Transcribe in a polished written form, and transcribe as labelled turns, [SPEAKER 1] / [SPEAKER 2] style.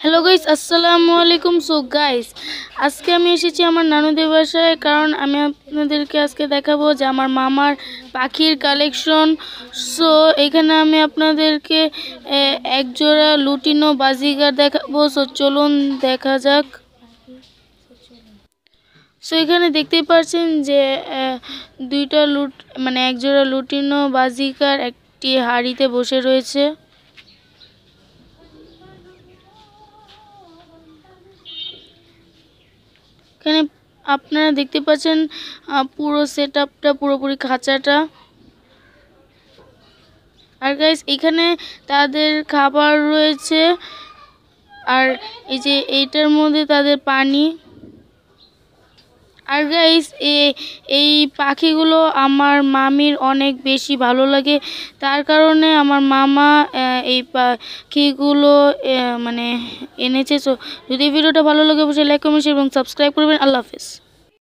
[SPEAKER 1] Hello guys, আসসালামু আলাইকুম। So guys, আজকে আমি এসেছি আমার নানুদের বাসায়, কারণ আমি আপনাদেরকে আজকে দেখাবো যে আমার মামার পাখির কালেকশন। সো এখানে আমি আপনাদেরকে একজোড়া লুটিনো বাজিগার দেখাবো। সো চলুন দেখা যাক। সো এখানে দেখতেই পাচ্ছেন যে দুইটা একজোড়া লুটিনো বাজিকার একটি হাঁড়িতে বসে রয়েছে। এখানে আপনারা দেখতে পাচ্ছেন পুরো সেটআপটা, পুরোপুরি খাঁচাটা। আর গাইস, এখানে তাদের খাবার রয়েছে, আর এই যে এইটার মধ্যে তাদের পানি। আর গাইস, এই পাখিগুলো আমার মামির অনেক বেশি ভালো লাগে, তার কারণে আমার মামা এই পাখিগুলো এনেছে। সো যদি ভিডিওটা ভালো লাগে অবশ্যই লাইক কমেন্ট এবং সাবস্ক্রাইব করবেন। আল্লাহ হাফেজ।